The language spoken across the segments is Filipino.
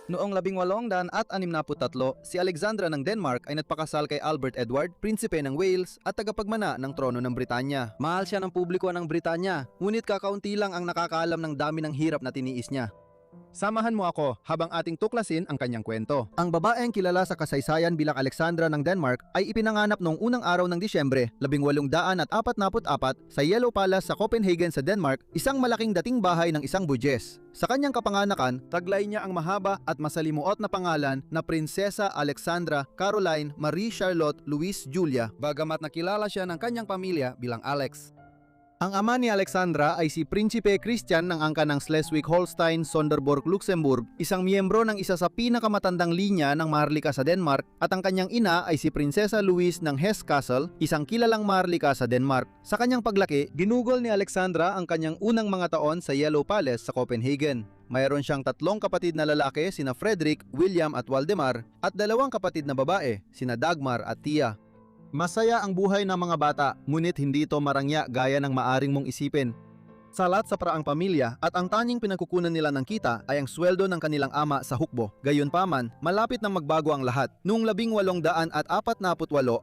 Noong 1863, si Alexandra ng Denmark ay nagpakasal kay Albert Edward, prinsipe ng Wales at tagapagmana ng trono ng Britanya. Mahal siya ng publiko ng Britanya, ngunit kakaunti lang ang nakakaalam ng dami ng hirap na tiniis niya. Samahan mo ako habang ating tuklasin ang kanyang kwento. Ang babaeng kilala sa kasaysayan bilang Alexandra ng Denmark ay ipinanganap noong unang araw ng Disyembre, 1844 sa Yellow Palace sa Copenhagen sa Denmark, isang malaking dating bahay ng isang Budges. Sa kanyang kapanganakan, taglay niya ang mahaba at masalimuot na pangalan na Prinsesa Alexandra Caroline Marie Charlotte Louise Julia, bagamat nakilala siya ng kanyang pamilya bilang Alex. Ang ama ni Alexandra ay si Prinsipe Christian ng angka ng Schleswig-Holstein, Sonderburg-Luxembourg, isang miyembro ng isa sa pinakamatandang linya ng maharlika sa Denmark, at ang kanyang ina ay si Prinsesa Louise ng Hesse-Kassel, isang kilalang maharlika sa Denmark. Sa kanyang paglaki, ginugol ni Alexandra ang kanyang unang mga taon sa Yellow Palace sa Copenhagen. Mayroon siyang 3 kapatid na lalaki, sina Frederick, William at Waldemar, at 2 kapatid na babae, sina Dagmar at Tia. Masaya ang buhay ng mga bata, ngunit hindi ito marangya gaya ng maaring mong isipin. Salat sa paraang pamilya at ang tanging pinagkukunan nila ng kita ay ang sweldo ng kanilang ama sa hukbo. Gayunpaman, malapit nang magbago ang lahat. Noong 1848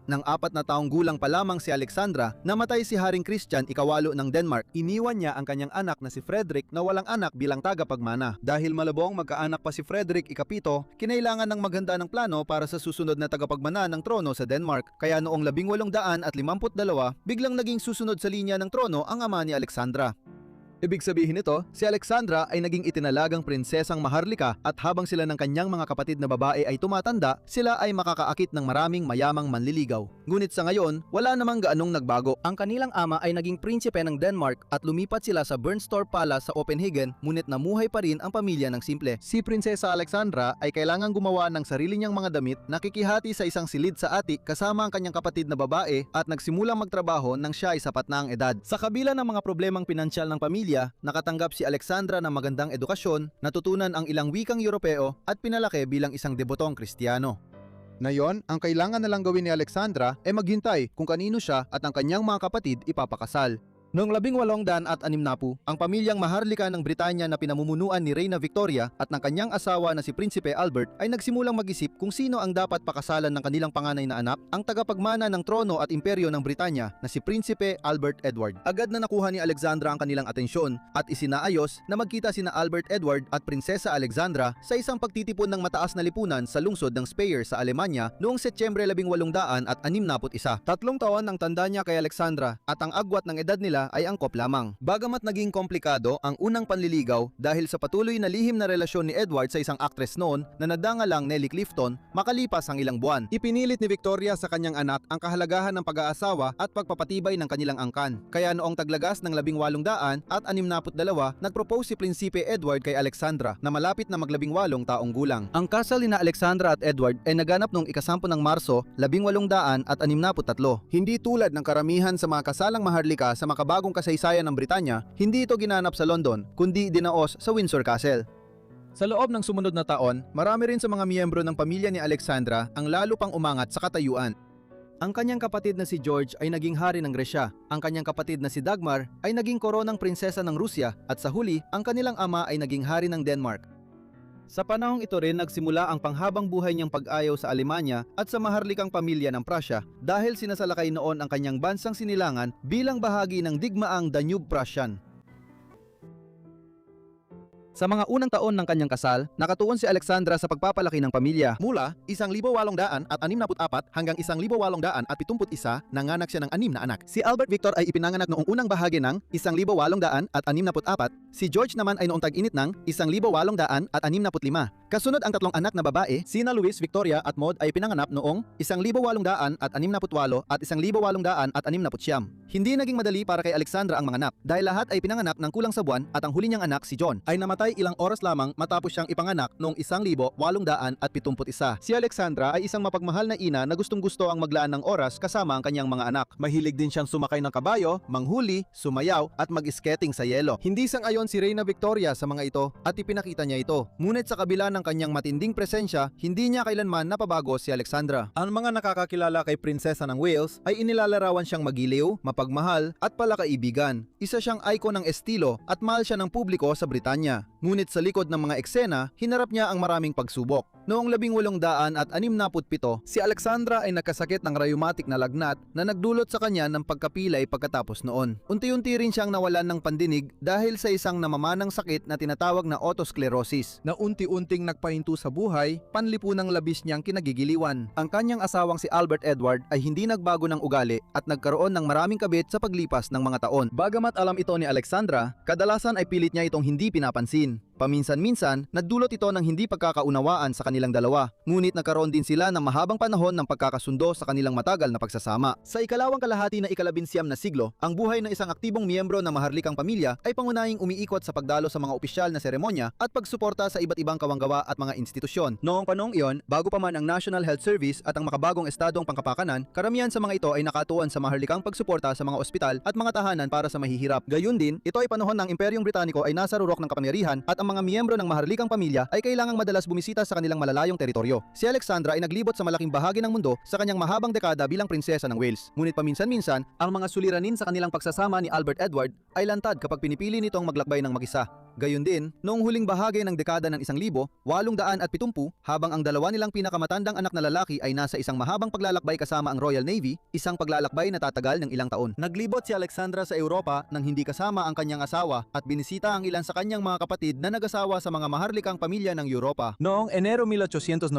ng 4 na taong gulang pa lamang si Alexandra, namatay si Haring Christian ika-8 ng Denmark. Iniwan niya ang kanyang anak na si Frederick na walang anak bilang tagapagmana. Dahil malabong magkaanak pa si Frederick ika-7, kinailangan ng maghanda ng plano para sa susunod na tagapagmana ng trono sa Denmark. Kaya noong 1852, biglang naging susunod sa linya ng trono ang ama ni Alexandra. Ibig sabihin nito, si Alexandra ay naging itinalagang prinsesang maharlika at habang sila ng kanyang mga kapatid na babae ay tumatanda, sila ay makakaakit ng maraming mayamang manliligaw. Ngunit sa ngayon, wala namang gaanong nagbago. Ang kanilang ama ay naging prinsipe ng Denmark at lumipat sila sa Bernstorff Palace sa Copenhagen, ngunit namuhay pa rin ang pamilya ng simple. Si Prinsesa Alexandra ay kailangang gumawa ng sarili niyang mga damit, nakikihati sa isang silid sa atik kasama ang kanyang kapatid na babae at nagsimulang magtrabaho nang siya ay sapat na ang edad. Sa kabila ng mga problemang pinansyal ng pamilya, nakatanggap si Alexandra ng magandang edukasyon, natutunan ang ilang wikang Europeo at pinalaki bilang isang debotong Kristiyano. Ngayon, ang kailangan na lang gawin ni Alexandra ay maghintay kung kanino siya at ang kanyang mga kapatid ipapakasal. Noong 1860, ang pamilyang maharlika ng Britanya na pinamumunuan ni Reyna Victoria at ng kanyang asawa na si Prinsipe Albert ay nagsimulang mag-isip kung sino ang dapat pakasalan ng kanilang panganay na anak, ang tagapagmana ng trono at imperyo ng Britanya na si Prinsipe Albert Edward. Agad na nakuha ni Alexandra ang kanilang atensyon at isinaayos na magkita sina Albert Edward at Prinsesa Alexandra sa isang pagtitipon ng mataas na lipunan sa lungsod ng Speyer sa Alemanya noong Setyembre 1861. 3 taon ang tanda niya kay Alexandra at ang agwat ng edad nila ay angkop lamang. Bagamat naging komplikado ang unang panliligaw dahil sa patuloy na lihim na relasyon ni Edward sa isang aktres noon na nadangalang Nellie Clifton, makalipas ang ilang buwan. Ipinilit ni Victoria sa kanyang anak ang kahalagahan ng pag-aasawa at pagpapatibay ng kanilang angkan. Kaya noong taglagas ng 1862, nagpropose si Prinsipe Edward kay Alexandra na malapit na mag-18 taong gulang. Ang kasal ni Alexandra at Edward ay naganap noong ika-10 ng Marso, 1863. Hindi tulad ng karamihan sa mga kasalang maharlika sa makabagong kasaysayan ng Britanya, hindi ito ginanap sa London, kundi dinaos sa Windsor Castle. Sa loob ng sumunod na taon, marami rin sa mga miyembro ng pamilya ni Alexandra ang lalo pang umangat sa katayuan. Ang kanyang kapatid na si George ay naging hari ng Gresya, ang kanyang kapatid na si Dagmar ay naging koronang prinsesa ng Rusya at sa huli, ang kanilang ama ay naging hari ng Denmark. Sa panahong ito rin nagsimula ang panghabang buhay niyang pag-ayaw sa Alemanya at sa maharlikang pamilya ng Prussia dahil sinasalakay noon ang kanyang bansang sinilangan bilang bahagi ng digmaang Danube-Prussian. Sa mga unang taon ng kanyang kasal, nakatuon si Alexandra sa pagpapalaki ng pamilya. Mula 1864 hanggang 1871, nanganak siya ng 6 na anak. Si Albert Victor ay ipinanganak noong unang bahagi ng 1864, si George naman ay noong tag-init ng 1865. Kasunod ang 3 anak na babae, sina Louise, Victoria at Maud ay pinanganak noong 1868 at 1869. Hindi naging madali para kay Alexandra ang mga anak dahil lahat ay pinanganak ng kulang sa buwan at ang huli niyang anak si John ay namatay ilang oras lamang matapos siyang ipanganak noong 1871. Si Alexandra ay isang mapagmahal na ina na gustong-gusto ang maglaan ng oras kasama ang kanyang mga anak. Mahilig din siyang sumakay ng kabayo, manghuli, sumayaw at mag-skating sa yelo. Hindi sang-ayon si Reyna Victoria sa mga ito at ipinakita niya ito. Ngunit sa kabila ng kanyang matinding presensya, hindi niya kailanman napabago si Alexandra. Ang mga nakakakilala kay Prinsesa ng Wales ay inilalarawan siyang magiliw, mapagmahal at palakaibigan. Isa siyang icon ng estilo at mahal siya ng publiko sa Britanya. Ngunit sa likod ng mga eksena, hinarap niya ang maraming pagsubok. Noong 1867, si Alexandra ay nagkasakit ng rheumatic na lagnat na nagdulot sa kanya ng pagkapilay pagkatapos noon. Unti-unti rin siyang nawalan ng pandinig dahil sa isang namamanang sakit na tinatawag na otosclerosis na unti-unting nagpahinto sa buhay, panlipunang labis niyang kinagigiliwan. Ang kanyang asawang si Albert Edward ay hindi nagbago ng ugali at nagkaroon ng maraming kabit sa paglipas ng mga taon. Bagamat alam ito ni Alexandra, kadalasan ay pilit niya itong hindi pinapansin. Paminsan-minsan, nagdulot ito ng hindi pagkakaunawaan sa kanilang dalawa, ngunit nagkaroon din sila ng mahabang panahon ng pagkakasundo sa kanilang matagal na pagsasama. Sa ikalawang kalahati na ika-19 na siglo, ang buhay ng isang aktibong miyembro ng maharlikang pamilya ay pangunahing umiikot sa pagdalo sa mga opisyal na seremonya at pagsuporta sa iba't ibang kawanggawa at mga institusyon. Noong panahong iyon, bago pa man ang National Health Service at ang makabagong estadong pangkapakanan, karamihan sa mga ito ay nakatuon sa maharlikang pagsuporta sa mga ospital at mga tahanan para sa mahihirap. Gayun din, ito ay panahon ng Imperyong Britaniko ay nasa rurok ng kapangyarihan at ang mga miyembro ng maharlikang pamilya ay kailangang madalas bumisita sa kanilang malalayong teritoryo. Si Alexandra ay naglibot sa malaking bahagi ng mundo sa kanyang mahabang dekada bilang prinsesa ng Wales. Ngunit paminsan-minsan, ang mga suliranin sa kanilang pagsasama ni Albert Edward ay lantad kapag pinipili nitong maglakbay ng mag-isa. Gayun din, noong huling bahagi ng dekada ng 1870, habang ang dalawa nilang pinakamatandang anak na lalaki ay nasa isang mahabang paglalakbay kasama ang Royal Navy, isang paglalakbay na tatagal ng ilang taon. Naglibot si Alexandra sa Europa nang hindi kasama ang kanyang asawa at binisita ang ilan sa kanyang mga kapatid na nag-asawa sa mga maharlikang pamilya ng Europa. Noong Enero 1892,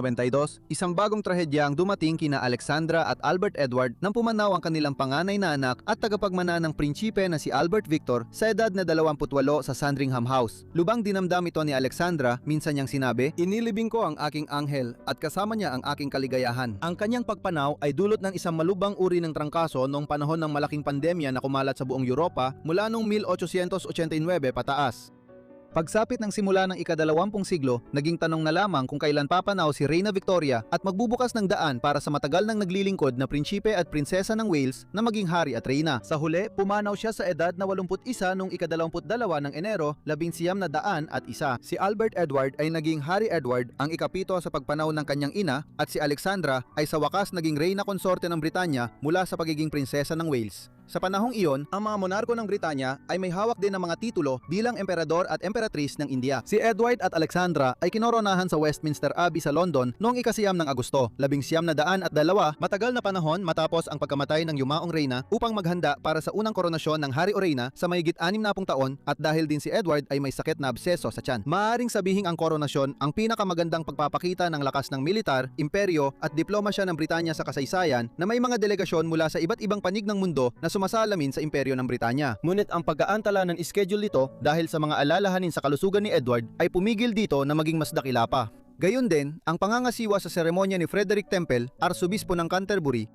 isang bagong trahedya ang dumating kina Alexandra at Albert Edward nang pumanaw ang kanilang panganay na anak at tagapagmana ng prinsipe na si Albert Victor sa edad na 28 sa Sandringham House. Lubang dinamdam ito ni Alexandra, minsan niyang sinabi, "Inilibing ko ang aking anghel at kasama niya ang aking kaligayahan." Ang kanyang pagpanaw ay dulot ng isang malubang uri ng trangkaso noong panahon ng malaking pandemya na kumalat sa buong Europa mula noong 1889 pataas. Pagsapit ng simula ng ika-20 siglo, naging tanong na lamang kung kailan papanaw si Reyna Victoria at magbubukas ng daan para sa matagal nang naglilingkod na prinsipe at prinsesa ng Wales na maging hari at reyna. Sa huli, pumanaw siya sa edad na 81 noong ika-22 ng Enero, 1901. Si Albert Edward ay naging Hari Edward, ang ikapito sa pagpanaw ng kanyang ina, at si Alexandra ay sa wakas naging reyna konsorte ng Britanya mula sa pagiging prinsesa ng Wales. Sa panahong iyon, ang mga monarko ng Britanya ay may hawak din ng mga titulo bilang emperador at emperatrice ng India. Si Edward at Alexandra ay kinoronahan sa Westminster Abbey sa London noong ika-9 ng Agosto, 1902, matagal na panahon matapos ang pagkamatay ng yumaong reyna upang maghanda para sa unang koronasyon ng hari o reyna sa mahigit 60 taon, at dahil din si Edward ay may sakit na abseso sa tiyan. Maaaring sabihing ang koronasyon ang pinakamagandang pagpapakita ng lakas ng militar, imperyo at diplomasya ng Britanya sa kasaysayan na may mga delegasyon mula sa iba't ibang panig ng mundo na sumasalamin sa imperyo ng Britanya. Ngunit ang pag-aantala ng schedule nito dahil sa mga alalahanin sa kalusugan ni Edward ay pumigil dito na maging mas dakila pa. Gayon din, ang pangangasiwa sa seremonya ni Frederick Temple, Arsobispo ng Canterbury,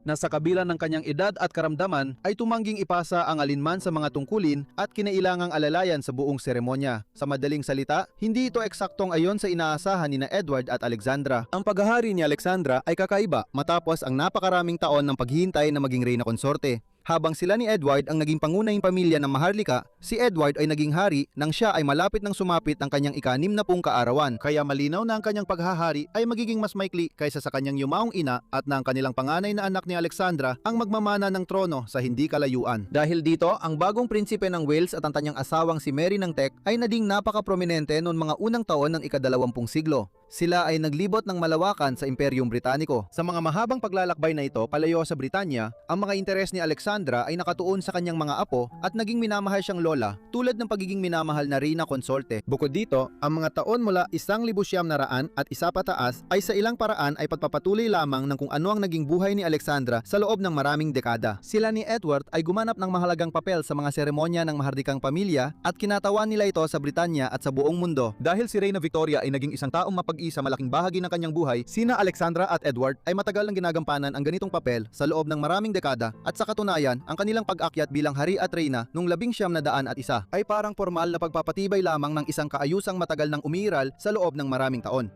na sa kabila ng kanyang edad at karamdaman ay tumangging ipasa ang alinman sa mga tungkulin at kinailangang alalayan sa buong seremonya. Sa madaling salita, hindi ito eksaktong ayon sa inaasahan ni na Edward at Alexandra. Ang paghahari ni Alexandra ay kakaiba matapos ang napakaraming taon ng paghihintay na maging reyna konsorte. Habang sila ni Edward ang naging pangunahing pamilya ng maharlika, si Edward ay naging hari nang siya ay malapit nang sumapit ang kanyang ika-60 kaarawan. Kaya malinaw na ang kanyang paghahari ay magiging mas maikli kaysa sa kanyang yumaong ina at na ang kanilang panganay na anak ni Alexandra ang magmamana ng trono sa hindi kalayuan. Dahil dito, ang bagong prinsipe ng Wales at ang kanyang asawang si Mary ng Teck ay naging napaka-prominente noong mga unang taon ng ika-20 siglo. Sila ay naglibot ng malawakan sa Imperyong Britaniko. Sa mga mahabang paglalakbay na ito palayo sa Britanya, ang mga interes ni Alexandra ay nakatuon sa kanyang mga apo at naging minamahal siyang lola tulad ng pagiging minamahal na reyna konsorte. Bukod dito, ang mga taon mula 1900 at isa pataas ay sa ilang paraan ay pagpapatuloy lamang ng kung ano ang naging buhay ni Alexandra sa loob ng maraming dekada. Sila ni Edward ay gumanap ng mahalagang papel sa mga seremonya ng mahardikang pamilya at kinatawan nila ito sa Britanya at sa buong mundo. Dahil si Reyna Victoria ay naging isang taong sa malaking bahagi ng kanyang buhay, sina Alexandra at Edward ay matagal nang ginagampanan ang ganitong papel sa loob ng maraming dekada, at sa katunayan, ang kanilang pag-akyat bilang hari at reyna noong 1901 ay parang formal na pagpapatibay lamang ng isang kaayusang matagal nang umiiral sa loob ng maraming taon.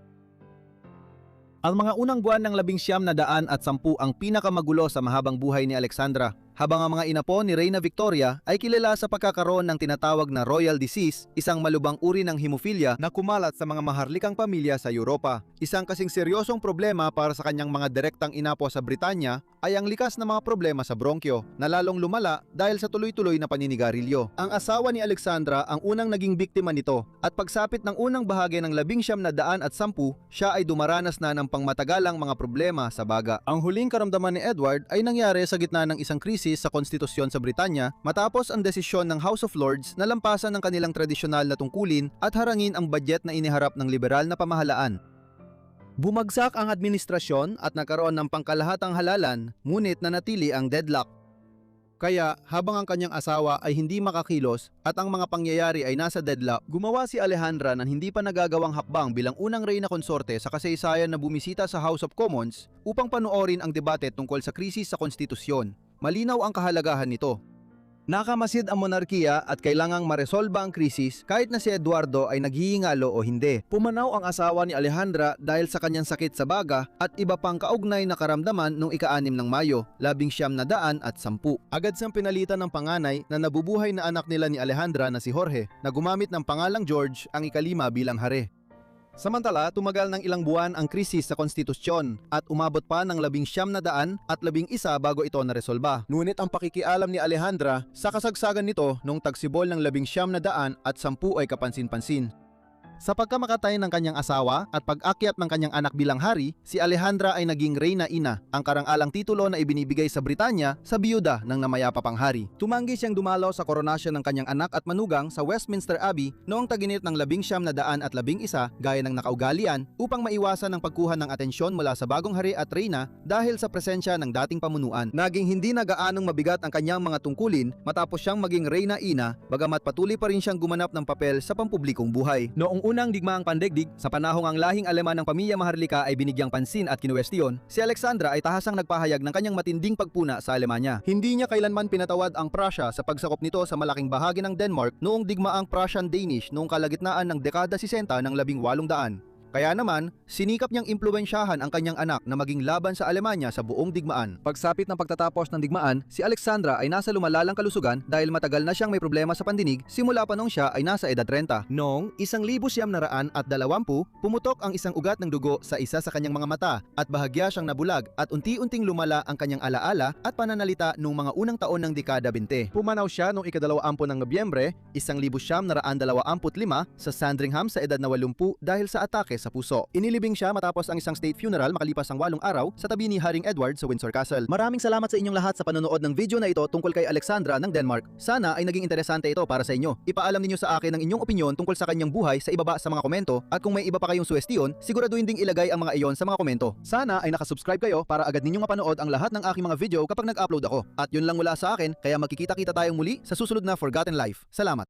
Ang mga unang buwan ng 1910 ang pinakamagulo sa mahabang buhay ni Alexandra. habang ang mga inapo ni Reyna Victoria ay kilala sa pagkakaroon ng tinatawag na royal disease, isang malubhang uri ng hemophilia na kumalat sa mga maharlikang pamilya sa Europa. Isang kasing seryosong problema para sa kanyang mga direktang inapo sa Britanya ay ang likas na mga problema sa bronkyo na lalong lumala dahil sa tuloy-tuloy na paninigarilyo. Ang asawa ni Alexandra ang unang naging biktima nito at pagsapit ng unang bahagi ng 1910, siya ay dumaranas na ng pangmatagalang mga problema sa baga. Ang huling karamdaman ni Edward ay nangyari sa gitna ng isang krisis sa konstitusyon sa Britanya matapos ang desisyon ng House of Lords na lampasan ng kanilang tradisyonal na tungkulin at harangin ang budget na iniharap ng liberal na pamahalaan. Bumagsak ang administrasyon at nagkaroon ng pangkalahatang halalan, ngunit nanatili ang deadlock. Kaya habang ang kanyang asawa ay hindi makakilos at ang mga pangyayari ay nasa deadlock, gumawa si Alejandra ng hindi pa nagagawang hakbang bilang unang reyna konsorte sa kasaysayan na bumisita sa House of Commons upang panoorin ang debate tungkol sa krisis sa konstitusyon. Malinaw ang kahalagahan nito. Nakamasid ang monarkiya at kailangang maresolba ang krisis kahit na si Eduardo ay naghihingalo o hindi. Pumanaw ang asawa ni Alejandra dahil sa kanyang sakit sa baga at iba pang kaugnay na karamdaman noong ika-6 ng Mayo, 1910. Agad siyang pinalitan ng panganay na nabubuhay na anak nila ni Alejandra na si Jorge na gumamit ng pangalang George ang ika-5 bilang hari. Samantala, tumagal ng ilang buwan ang krisis sa konstitusyon at umabot pa ng 1911 bago ito naresolba. Ngunit ang pakikialam ni Alejandra sa kasagsagan nito noong tagsibol ng 1910 ay kapansin-pansin. Sa pagkamakatay ng kanyang asawa at pag-akyat ng kanyang anak bilang hari, si Alejandra ay naging Reyna Ina, ang karangalang titulo na ibinibigay sa Britanya sa biyuda ng namayapa pang hari. Tumanggi siyang dumalo sa koronasyon ng kanyang anak at manugang sa Westminster Abbey noong taginit ng 1911 gaya ng nakaugalian upang maiwasan ang pagkuha ng atensyon mula sa bagong hari at reyna dahil sa presensya ng dating pamunuan. Naging hindi na gaanong mabigat ang kanyang mga tungkulin matapos siyang maging Reyna Ina, bagamat patuloy pa rin siyang gumanap ng papel sa pampublikong buhay. Noong unang digmaang pandaigdig, sa panahong ang lahing Aleman ng pamilya Maharlika ay binigyang pansin at kinuwestiyon, si Alexandra ay tahasang nagpahayag ng kanyang matinding pagpuna sa Alemanya. Hindi niya kailanman pinatawad ang Prussia sa pagsakop nito sa malaking bahagi ng Denmark noong digmaang Prussian-Danish noong kalagitnaan ng dekada 60 ng 1800. Kaya naman, sinikap niyang impluwensyahan ang kanyang anak na maging laban sa Alemanya sa buong digmaan. Pagsapit ng pagtatapos ng digmaan, si Alexandra ay nasa lumalalang kalusugan dahil matagal na siyang may problema sa pandinig simula pa nung siya ay nasa edad 30. Noong 1920, pumutok ang isang ugat ng dugo sa isa sa kanyang mga mata at bahagya siyang nabulag at unti-unting lumala ang kanyang alaala at pananalita noong mga unang taon ng dekada 20. Pumanaw siya noong ika-20 ng Nobyembre, 1925 sa Sandringham sa edad na 80 dahil sa atake sa puso. Inilibing siya matapos ang isang state funeral makalipas ang 8 araw sa tabi ni Haring Edward sa Windsor Castle. Maraming salamat sa inyong lahat sa panonood ng video na ito tungkol kay Alexandra ng Denmark. Sana ay naging interesante ito para sa inyo. Ipaalam ninyo sa akin ang inyong opinyon tungkol sa kanyang buhay sa ibaba sa mga komento at kung may iba pa kayong suwestiyon, siguraduhin ding ilagay ang mga iyon sa mga komento. Sana ay nakasubscribe kayo para agad ninyong mapanood ang lahat ng aking mga video kapag nag-upload ako. At yun lang mula sa akin, kaya magkikita-kita tayong muli sa susunod na Forgotten Life. Salamat!